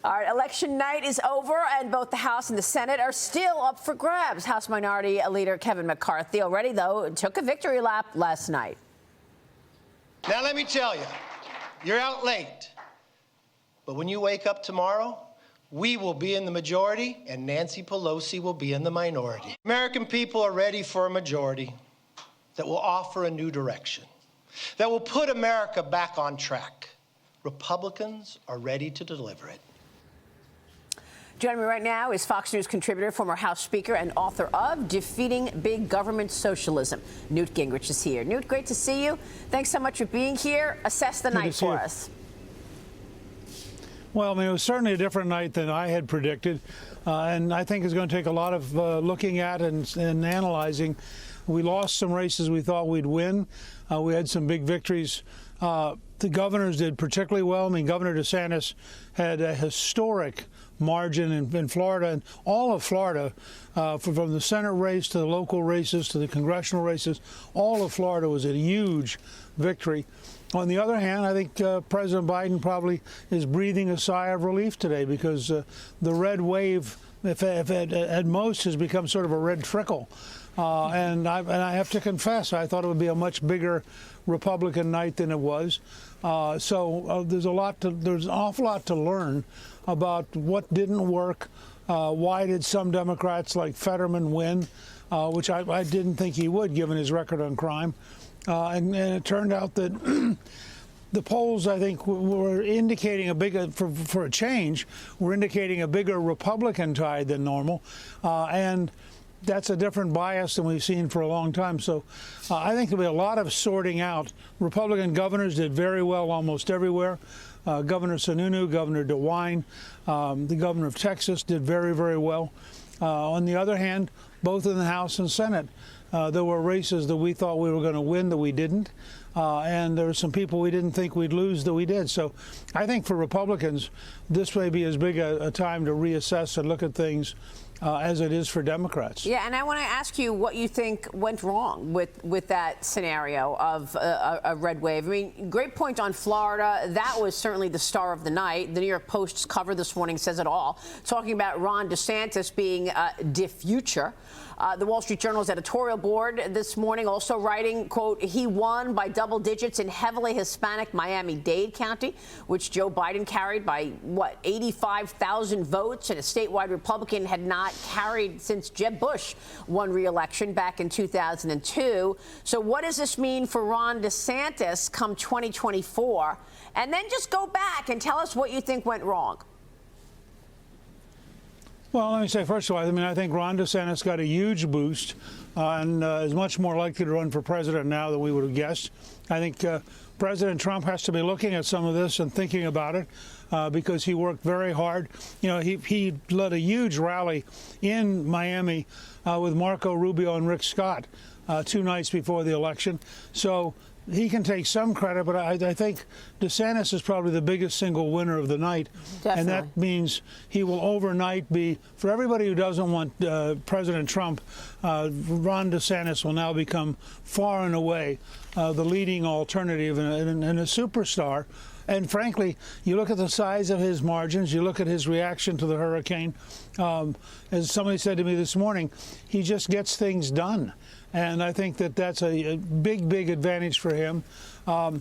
All right, election night is over, and both the House and the Senate are still up for grabs. House Minority Leader Kevin McCarthy already, though, took a victory lap last night. Now, let me tell you, you're out late. But when you wake up tomorrow, we will be in the majority, and Nancy Pelosi will be in the minority. American people are ready for a majority that will offer a new direction, that will put America back on track. Republicans are ready to deliver it. Joining me right now is Fox News contributor, former House Speaker, and author of Defeating Big Government Socialism. Newt Gingrich is here. Newt, great to see you. Thanks so much for being here. Assess the night for us. Well, I mean, it was certainly a different night than I had predicted, and I think it's going to take a lot of looking at and analyzing. We lost some races we thought we'd win. We had some big victories. The governors did particularly well. I mean, Governor DeSantis had a historic margin in Florida, and all of Florida, from the Senate race to the local races to the congressional races, all of Florida was a huge victory. On the other hand, I think President Biden probably is breathing a sigh of relief today because the red wave, if at most, has become sort of a red trickle. And I have to confess, I thought it would be a much bigger Republican night than it was. So there's an awful lot to learn about what didn't work. Why did some Democrats like Fetterman win, which I didn't think he would, given his record on crime. And it turned out that the polls, I think, were indicating for a change, were indicating a bigger Republican tide than normal. And that's a different bias than we've seen for a long time. So I think there'll be a lot of sorting out. Republican governors did very well almost everywhere. Governor Sununu, Governor DeWine, the governor of Texas did very, very well. On the other hand, both in the House and Senate, there were races that we thought we were going to win that we didn't. And there were some people we didn't think we'd lose that we did. So I think for Republicans, this may be as big a time to reassess and look at things as it is for Democrats. Yeah, and I want to ask you what you think went wrong with that scenario of a red wave. I mean, great point on Florida. That was certainly the star of the night. The New York Post's cover this morning says it all, talking about Ron DeSantis being de-future. The Wall Street Journal's editorial board this morning also writing, quote, he won by double digits in heavily Hispanic Miami-Dade County, which Joe Biden carried by, what, 85,000 votes, and a statewide Republican had not carried since Jeb Bush won re-election back in 2002. So what does this mean for Ron DeSantis come 2024? And then just go back and tell us what you think went wrong. Well, let me say, first of all, I mean, I think Ron DeSantis got a huge boost and is much more likely to run for president now than we would have guessed. I think President Trump has to be looking at some of this and thinking about it because he worked very hard. You know, he led a huge rally in Miami with Marco Rubio and Rick Scott 2 nights before the election. So he can take some credit, but I think DeSantis is probably the biggest single winner of the night. Definitely. And that means he will overnight be, for everybody who doesn't want President Trump, Ron DeSantis will now become far and away the leading alternative and a superstar. And frankly, you look at the size of his margins, you look at his reaction to the hurricane. As somebody said to me this morning, he just gets things done. And I think that that's a big, big advantage for him. I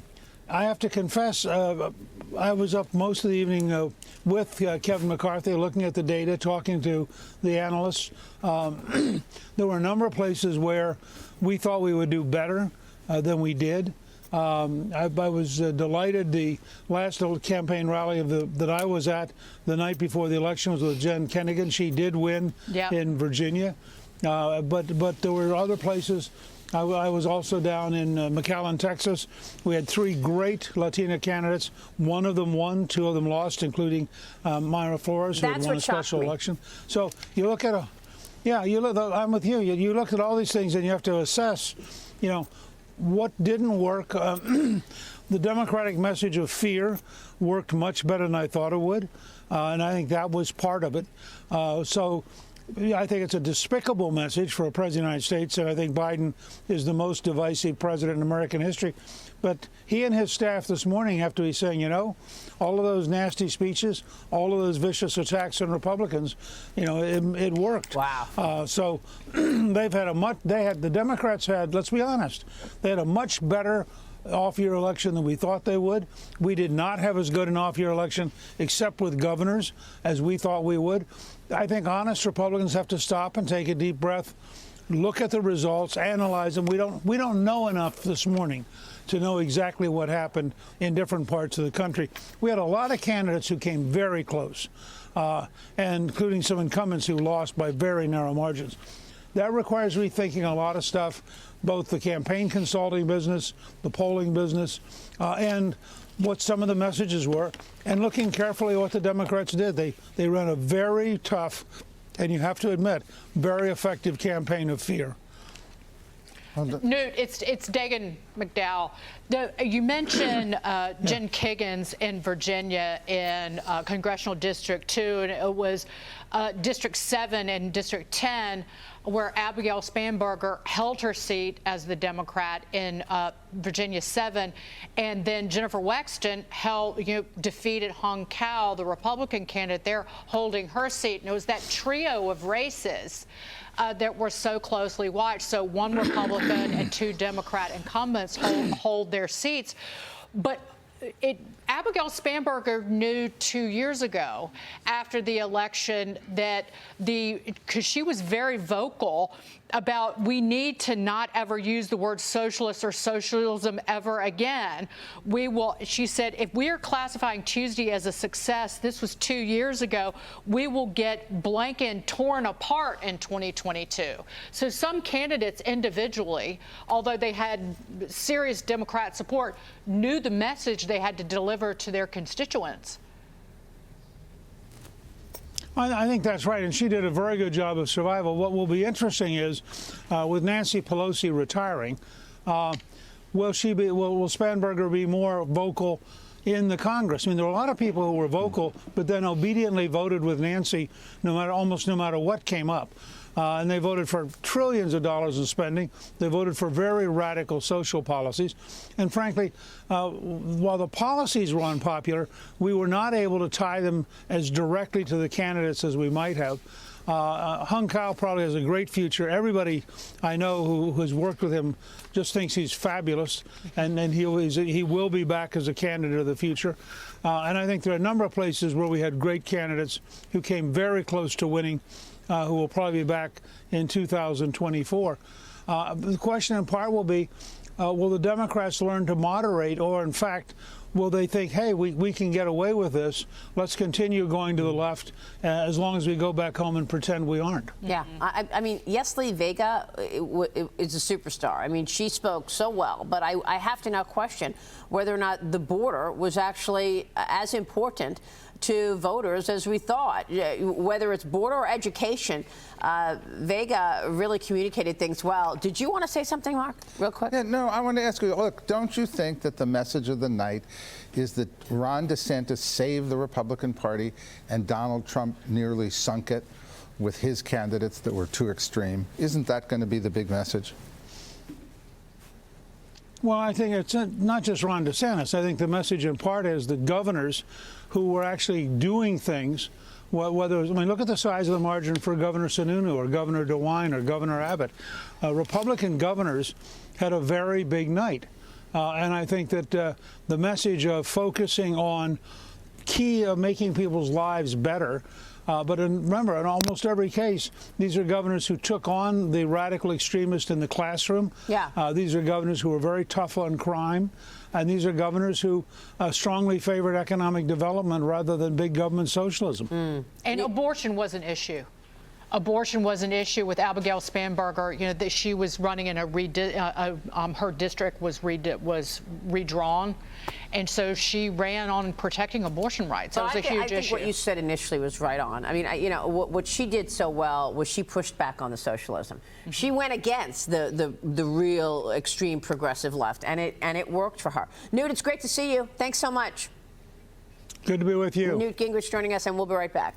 have to confess, I was up most of the evening with Kevin McCarthy, looking at the data, talking to the analysts. There were a number of places where we thought we would do better than we did. I was delighted. The last campaign rally that I was at the night before the election was with Jen Kennigan. She did win in Virginia. But there were other places. I was also down in McAllen, Texas. We had 3 great Latina candidates. One of them won, 2 of them lost, including Mayra Flores, who had won a special election. So you look at I'm with you. You look at all these things and you have to assess, you know, what didn't work. The Democratic message of fear worked much better than I thought it would, and I think that was part of it. So I think it's a despicable message for a president of the United States, and I think Biden is the most divisive president in American history. But he and his staff this morning have to be saying, all of those nasty speeches, all of those vicious attacks on Republicans, it worked. Wow. So the Democrats had, let's be honest, they had a much better off-year election than we thought they would. We did not have as good an off-year election, except with governors, as we thought we would. I think honest Republicans have to stop and take a deep breath, look at the results, analyze them. We don't know enough this morning to know exactly what happened in different parts of the country. We had a lot of candidates who came very close, and including some incumbents who lost by very narrow margins. That requires rethinking a lot of stuff, both the campaign consulting business, the polling business, and what some of the messages were, and looking carefully at what the Democrats did. They ran a very tough, and you have to admit, very effective campaign of fear. Newt, it's Dagan McDowell. You mentioned Jen Kiggins in Virginia in Congressional District 2, and it was District 7 and District 10 where Abigail Spanberger held her seat as the Democrat in Virginia 7, and then Jennifer Wexton defeated Hung Cao, the Republican candidate there, holding her seat. And it was that trio of races that were so closely watched. So one Republican and two Democrat incumbents hold their seats. But Abigail Spanberger knew 2 years ago after the election that because she was very vocal about we need to not ever use the word socialist or socialism ever again. She said, if we are classifying Tuesday as a success, this was 2 years ago, we will get Blinken torn apart in 2022. So some candidates individually, although they had serious Democrat support, knew the message they had to deliver to their constituents. I think that's right, and she did a very good job of survival. What will be interesting is, with Nancy Pelosi retiring, will Spanberger be more vocal in the Congress? I mean, there were a lot of people who were vocal, but then obediently voted with Nancy almost no matter what came up. And they voted for trillions of dollars in spending. They voted for very radical social policies. And frankly, while the policies were unpopular, we were not able to tie them as directly to the candidates as we might have. Hung Cao probably has a great future. Everybody I know who has worked with him just thinks he's fabulous, and he will be back as a candidate of the future. And I think there are a number of places where we had great candidates who came very close to winning, who will probably be back in 2024. The question in part will be, will the Democrats learn to moderate, or in fact, will they think, hey, we can get away with this, let's continue going to the left as long as we go back home and pretend we aren't? Yeah, I mean, Yesli Vega is a superstar. I mean, she spoke so well, but I have to now question whether or not the border was actually as important to voters as we thought. Whether it's border or education, Vega really communicated things well. Did you want to say something, Mark, real quick? Yeah, no, I want to ask you, look, don't you think that the message of the night is that Ron DeSantis saved the Republican Party and Donald Trump nearly sunk it with his candidates that were too extreme? Isn't that going to be the big message? Well, I think it's not just Ron DeSantis. I think the message in part is the governors who were actually doing things, look at the size of the margin for Governor Sununu or Governor DeWine or Governor Abbott. Republican governors had a very big night. And I think that the message of focusing on key of making people's lives better. But remember, in almost every case, these are governors who took on the radical extremist in the classroom. Yeah. These are governors who were very tough on crime. And these are governors who strongly favored economic development rather than big government socialism. And abortion was an issue. Abortion was an issue with Abigail Spanberger. That she was running in her district was redrawn, and so she ran on protecting abortion rights. That was a huge issue. I think what you said initially was right on. I mean, what she did so well was she pushed back on the socialism. Mm-hmm. She went against the real extreme progressive left, and it worked for her. Newt, it's great to see you. Thanks so much. Good to be with you. Newt Gingrich joining us, and we'll be right back.